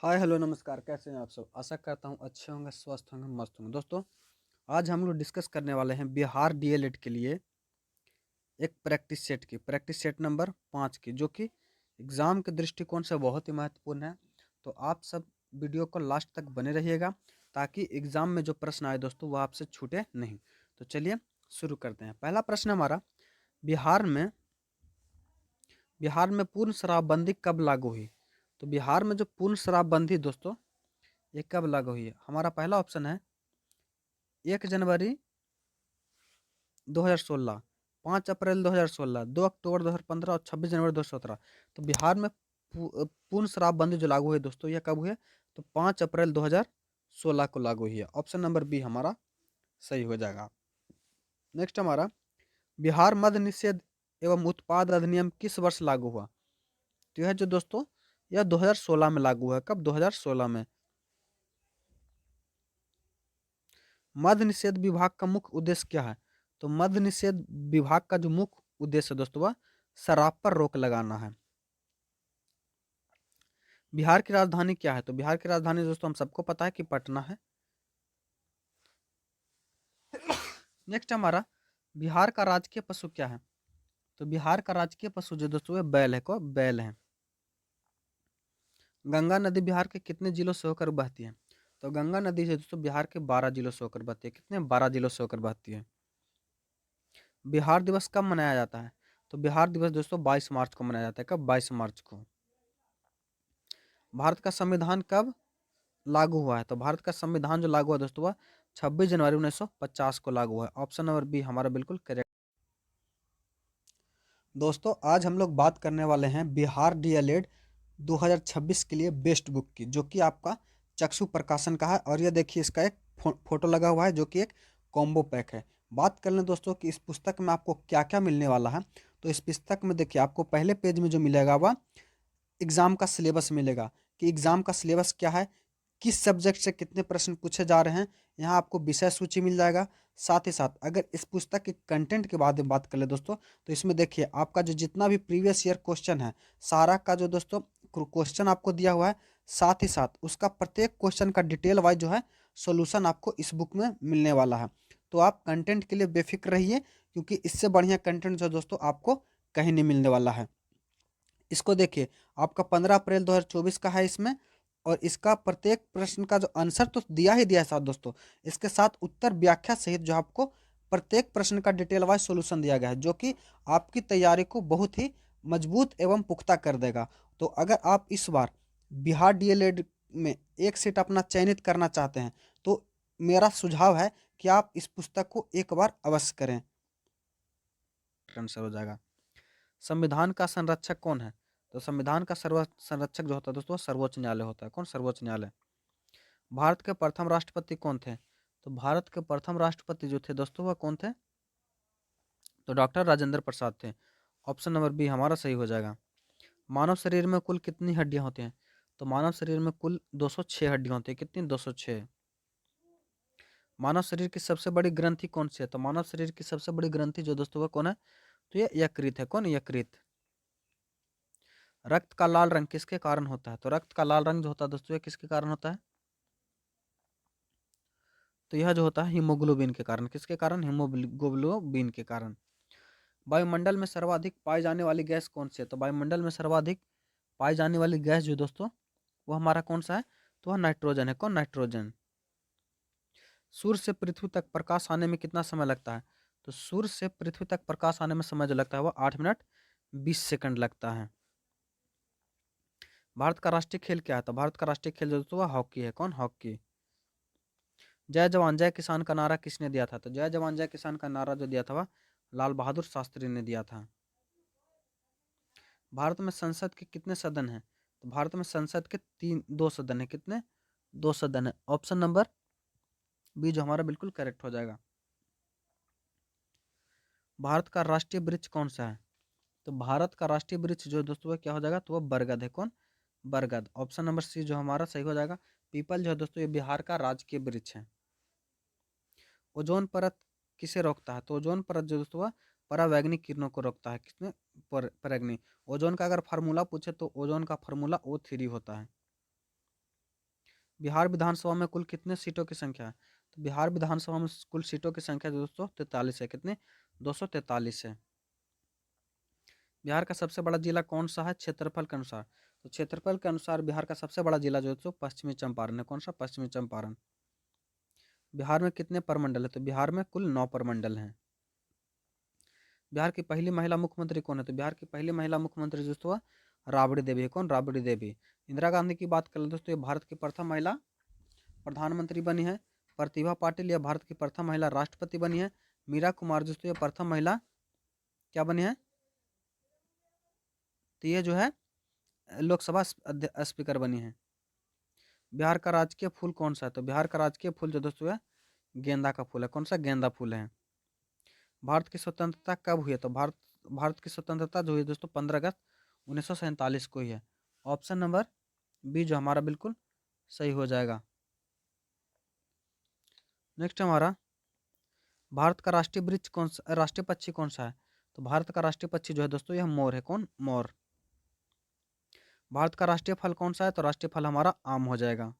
Hi hello नमस्कार, कैसे हैं आप सब। आशा करता हूँ अच्छे होंगे, स्वस्थ होंगे, मस्त होंगे। दोस्तों, आज हम लोग डिस्कस करने वाले हैं बिहार डीएलएड के लिए एक प्रैक्टिस सेट नंबर 5 की, जो कि एग्ज़ाम के दृष्टिकोण से बहुत ही महत्वपूर्ण है। तो आप सब वीडियो को लास्ट तक बने रहिएगा ताकि एग्ज़ाम में जो प्रश्न आए दोस्तों वो आपसे छूटे नहीं। तो चलिए शुरू करते हैं। पहला प्रश्न हमारा, बिहार में बिहार में पूर्ण शराबबंदी कब लागू हुई। तो बिहार में जो पूर्ण शराबबंदी दोस्तों ये कब लागू हुई है। हमारा पहला ऑप्शन है 1 जनवरी 2016, 5 अप्रैल 2016, 2 अक्टूबर 2015 और 26 जनवरी 2017। तो बिहार में पूर्ण शराबबंदी जो लागू हुई दोस्तों ये कब हुई है। तो 5 अप्रैल 2016 को लागू हुई है। ऑप्शन नंबर बी हमारा सही हो जाएगा। नेक्स्ट हमारा, बिहार मद्य निषेध एवं उत्पाद अधिनियम किस वर्ष लागू हुआ। तो यह जो दोस्तों यह 2016 में लागू हुआ है। कब? 2016 में। मद्य निषेध विभाग का मुख्य उद्देश्य क्या है। तो मद्य निषेध विभाग का जो मुख्य उद्देश्य है दोस्तों वह शराब पर रोक लगाना है। बिहार की राजधानी क्या है। तो बिहार की राजधानी दोस्तों हम सबको पता है कि पटना है। नेक्स्ट हमारा, बिहार का राजकीय पशु क्या है। तो बिहार का राजकीय पशु जो दोस्तों है बैल है। को बैल है। गंगा नदी बिहार के कितने जिलों से होकर बहती है। तो गंगा नदी है दोस्तों बिहार के 12 जिलों से होकर बहती है। कितने? 12 जिलों से होकर बहती है। बिहार दिवस कब मनाया जाता है। तो बिहार दिवस दोस्तों 22 मार्च को मनाया जाता है। कब? 22 मार्च को। भारत का संविधान कब लागू हुआ है। तो भारत का संविधान जो लागू हुआ दोस्तों वह 26 जनवरी 1950 को लागू हुआ है। ऑप्शन नंबर बी हमारा बिल्कुल करेक्ट। दोस्तों, आज हम लोग बात करने वाले हैं बिहार डीएलएड 2026 के लिए बेस्ट बुक की, जो कि आपका चक्षु प्रकाशन का है। और ये देखिए इसका एक फोटो लगा हुआ है जो कि एक कॉम्बो पैक है। बात कर लें दोस्तों कि इस पुस्तक में आपको क्या क्या मिलने वाला है। तो इस पुस्तक में देखिए आपको पहले पेज में जो मिलेगा वह एग्जाम का सिलेबस मिलेगा कि एग्जाम का सिलेबस क्या है, किस सब्जेक्ट से कितने प्रश्न पूछे जा रहे हैं। यहाँ आपको विषय सूची मिल जाएगा। साथ ही साथ अगर इस पुस्तक के कंटेंट के बारे में बात कर ले दोस्तों, तो इसमें देखिए आपका जो जितना भी प्रीवियस ईयर क्वेश्चन है सारा का जो दोस्तों क्वेश्चन आपको दिया हुआ है। साथ ही साथ उसका प्रत्येक क्वेश्चन का डिटेल वाइज जो है सोल्यूशन आपको इस बुक में मिलने वाला है। तो आप कंटेंट के लिए बेफिक्र रहिए, क्योंकि इससे बढ़िया कंटेंट जो दोस्तों आपको कहीं नहीं मिलने वाला है। इसको देखिए आपका 15 अप्रैल 2024 का है इसमें। और इसका प्रत्येक प्रश्न का जो आंसर तो दिया ही दिया है साथ दोस्तों, इसके साथ उत्तर व्याख्या सहित जो आपको प्रत्येक प्रश्न का डिटेल वाइज सॉल्यूशन दिया गया है, जो कि आपकी तैयारी को बहुत ही मजबूत एवं पुख्ता कर देगा। तो अगर आप इस बार बिहार डीएलएड में एक सीट अपना चयनित करना चाहते हैं तो मेरा सुझाव है कि आप इस पुस्तक को एक बार अवश्य करें। आंसर हो जाएगा। संविधान का संरक्षक कौन है। तो संविधान का संरक्षक जो होता है दोस्तों सर्वोच्च न्यायालय होता है। कौन? सर्वोच्च न्यायालय। भारत के प्रथम राष्ट्रपति कौन थे। तो भारत के प्रथम राष्ट्रपति जो थे दोस्तों वह कौन थे। तो डॉक्टर राजेंद्र प्रसाद थे। ऑप्शन नंबर बी हमारा सही हो जाएगा। मानव शरीर में कुल कितनी हड्डियां होती हैं। तो मानव शरीर में कुल 206 हड्डियां होती है। कितनी? 206। मानव शरीर की सबसे बड़ी ग्रंथि कौन सी है। तो मानव शरीर की सबसे बड़ी ग्रंथि जो दोस्तों वह कौन है। तो ये यकृत है। कौन? यकृत। रक्त का लाल रंग किसके कारण होता है। तो रक्त का लाल रंग जो होता है दोस्तों ये किसके कारण होता है। तो यह जो होता है हीमोग्लोबिन के कारण। किसके कारण? हीमोग्लोबिन के कारण। वायुमंडल में सर्वाधिक पाई जाने वाली गैस कौन सी है। तो वायुमंडल में सर्वाधिक पाई जाने वाली गैस जो दोस्तों वो हमारा कौन सा है। तो वह नाइट्रोजन है। कौन? नाइट्रोजन। सूर्य से पृथ्वी तक प्रकाश आने में कितना समय लगता है। तो सूर्य से पृथ्वी तक प्रकाश आने में समय जो लगता है वह 8 मिनट 20 सेकंड लगता है। भारत का राष्ट्रीय खेल क्या है। तो भारत का राष्ट्रीय खेल जो दोस्तों वह हॉकी है। कौन? हॉकी। जय जवान जय किसान का नारा किसने दिया था। तो जय जवान जय किसान का नारा जो दिया था वह लाल बहादुर शास्त्री ने दिया था। भारत में संसद के कितने सदन हैं। तो भारत में संसद के 2 सदन है। कितने? 2 सदन है। ऑप्शन नंबर बी जो हमारा बिल्कुल करेक्ट हो जाएगा। भारत का राष्ट्रीय वृक्ष कौन सा है। तो भारत का राष्ट्रीय वृक्ष जो दोस्तों वह क्या हो जाएगा। तो वह बरगद है। कौन? बरगद। ऑप्शन नंबर सी जो हमारा सही हो जाएगा। पीपल जो है दोस्तों ये बिहार का राजकीय वृक्ष है। ओजोन परत किसे रोकता है। तो ओजोन परत जो दोस्तों वह परावैंगनिक किरणों को रोकता है। किसने? पराग्नि। ओजोन का अगर फार्मूला पूछे तो ओजोन का फार्मूला O3 होता है। बिहार विधानसभा में कुल कितने सीटों की संख्या है? तो बिहार विधानसभा में कुल सीटों की संख्या 243 है। कितने? 243 है। बिहार का सबसे बड़ा जिला कौन सा है क्षेत्रफल के अनुसार? तो क्षेत्रफल के अनुसार बिहार का सबसे बड़ा जिला जो है पश्चिमी चंपारण है। कौन सा? पश्चिमी चंपारण। बिहार में कितने प्रमंडल है? तो बिहार में कुल 9 प्रमंडल हैं। बिहार की पहली महिला मुख्यमंत्री कौन है? तो बिहार की पहली महिला मुख्यमंत्री दोस्तों राबड़ी देवी है। कौन? राबड़ी देवी। इंदिरा गांधी की बात करें दोस्तों, ये भारत की प्रथम महिला प्रधानमंत्री बनी है। प्रतिभा पाटिल यह भारत की प्रथम महिला राष्ट्रपति बनी है। मीरा कुमार दोस्तों ये प्रथम महिला क्या बनी है? तो ये जो है लोकसभा स्पीकर बनी है। बिहार का राजकीय फूल कौन सा है? तो बिहार का राजकीय फूल जो दोस्तों है गेंदा का फूल है। कौन सा? गेंदा फूल है। भारत की स्वतंत्रता कब हुई है? तो भारत की स्वतंत्रता जो हुई दोस्तों 15 अगस्त 1947 को ही है। ऑप्शन नंबर बी जो हमारा बिल्कुल सही हो जाएगा। नेक्स्ट हमारा भारत का राष्ट्रीय वृक्ष कौन सा, राष्ट्रीय पक्षी कौन सा है? तो भारत का राष्ट्रीय पक्षी जो है दोस्तों यह मोर है। कौन? मोर। भारत का राष्ट्रीय फल कौन सा है? तो राष्ट्रीय फल हमारा आम हो जाएगा।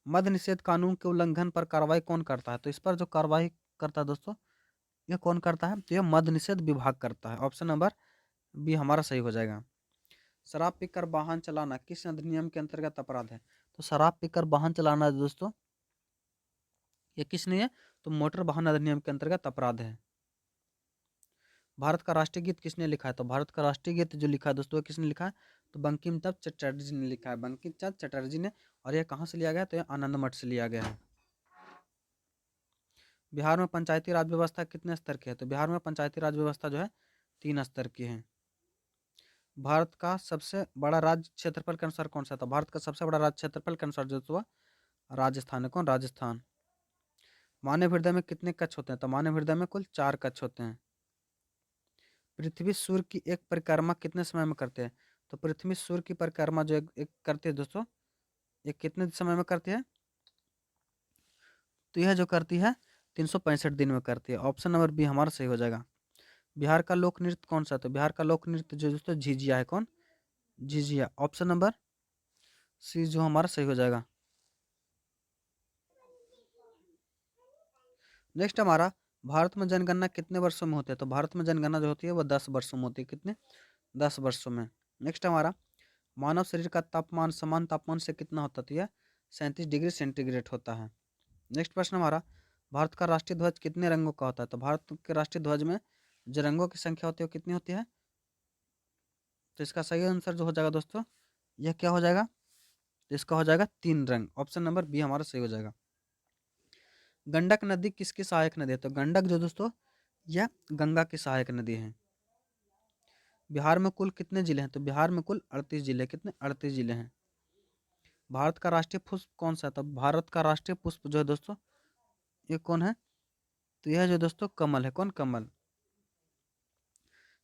मद्य निषेध कानून के उल्लंघन पर कार्रवाई कौन करता है? तो इस पर जो कार्रवाई करता है दोस्तों यह कौन करता है? तो यह मद्य निषेध विभाग करता है। ऑप्शन नंबर बी हमारा सही हो जाएगा। शराब पीकर वाहन चलाना किस अधिनियम के अंतर्गत अपराध है? तो शराब पीकर वाहन चलाना दोस्तों ये किस नहीं है? तो मोटर वाहन अधिनियम के अंतर्गत अपराध है। भारत का राष्ट्रीय गीत किसने लिखा है? तो भारत का राष्ट्रीय गीत जो लिखा है दोस्तों किसने लिखा है? तो बंकिम चंद्र चटर्जी ने लिखा है। बंकिम चंद्र चटर्जी ने। और यह कहाँ से लिया गया? तो यह आनंद मठ से लिया गया है। बिहार में पंचायती राज व्यवस्था कितने स्तर की है? तो बिहार में पंचायती राज व्यवस्था जो है 3 स्तर की है। भारत का सबसे बड़ा राज्य क्षेत्रफल के अनुसार कौन सा था? भारत का सबसे बड़ा राज्य क्षेत्रफल के अनुसार जो हुआ राजस्थान है। कौन? राजस्थान। मानव हृदय में कितने कक्ष होते हैं? तो मानव हृदय में कुल 4 कक्ष होते हैं। पृथ्वी सूर्य की एक परिक्रमा कितने समय में करते हैं? तो पृथ्वी सूर्य की परिक्रमा जो एक करती है दोस्तों ये कितने समय में करती है? तो यह जो करती है 365 दिन में करती है। ऑप्शन नंबर बी हमारा सही हो जाएगा। बिहार का लोक नृत्य कौन सा? तो बिहार का लोक नृत्य जो दोस्तों झिझिया है। कौन? झिझिया। ऑप्शन नंबर सी जो हमारा सही हो जाएगा। नेक्स्ट हमारा भारत में जनगणना कितने वर्षों में होती है? तो भारत में जनगणना जो होती है वो 10 वर्षों में होती है। कितने? 10 वर्षों में। नेक्स्ट हमारा मानव शरीर का तापमान समान तापमान से कितना होता है? तो यह 37 डिग्री सेंटीग्रेड होता है। नेक्स्ट प्रश्न हमारा भारत का राष्ट्रीय ध्वज कितने रंगों का होता है? तो भारत के राष्ट्रीय ध्वज में जो रंगों की संख्या होती है वो कितनी होती है? तो इसका सही आंसर जो हो जाएगा दोस्तों यह क्या हो जाएगा? तो इसका हो जाएगा 3 रंग। ऑप्शन नंबर बी हमारा सही हो जाएगा। गंडक नदी किसकी सहायक नदी है? तो गंडक जो दोस्तों यह गंगा की सहायक नदी है। बिहार में कुल कितने जिले हैं? तो बिहार में कुल 38 जिले। कितने? 38 जिले हैं। भारत का राष्ट्रीय पुष्प कौन सा है? तो भारत का राष्ट्रीय पुष्प जो है दोस्तों ये कौन है? तो यह जो दोस्तों कमल है। कौन? कमल।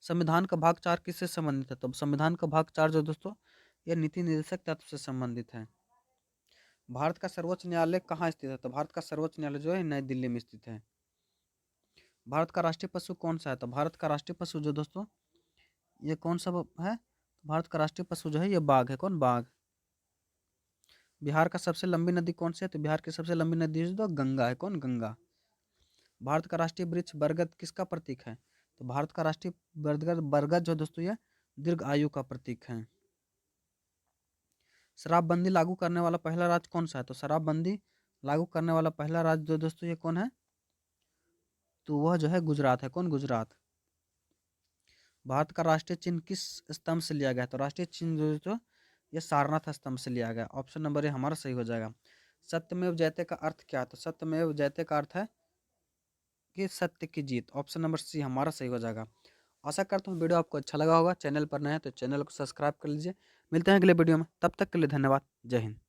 संविधान का भाग 4 किससे संबंधित है? तो संविधान का भाग 4 जो दोस्तों यह नीति निर्देशक तत्व से संबंधित है। भारत का सर्वोच्च न्यायालय कहाँ स्थित है? तो भारत का सर्वोच्च न्यायालय जो है नई दिल्ली में स्थित है। भारत का राष्ट्रीय पशु कौन सा है? तो भारत का राष्ट्रीय पशु जो दोस्तों ये कौन सा है? तो भारत का राष्ट्रीय पशु जो है ये बाघ है। कौन? बाघ। बिहार का सबसे लंबी नदी कौन सी है? तो बिहार की सबसे लंबी नदी जो गंगा है। कौन? गंगा। भारत का राष्ट्रीय वृक्ष बरगद किसका प्रतीक है? तो भारत का राष्ट्रीय बरगद बरगद जो दोस्तों ये दीर्घ आयु का प्रतीक है। शराबबंदी लागू करने वाला पहला राज्य कौन सा है? तो शराबबंदी लागू करने वाला पहला राज्य जो दोस्तों ये कौन है? तो वह जो है गुजरात है। कौन? गुजरात। भारत का राष्ट्रीय चिन्ह किस स्तंभ से लिया गया? तो राष्ट्रीय चिन्ह जो दोस्तों ये सारनाथ स्तंभ से लिया गया। ऑप्शन नंबर ए हमारा सही हो जाएगा। सत्यमेव जयते का अर्थ क्या है? तो सत्यमेव जयते का अर्थ है कि सत्य की जीत। ऑप्शन नंबर सी हमारा सही हो जाएगा। आशा करता हूँ वीडियो आपको अच्छा लगा होगा। चैनल पर नए हैं तो चैनल को सब्सक्राइब कर लीजिए। मिलते हैं अगले वीडियो में, तब तक के लिए धन्यवाद। जय हिंद।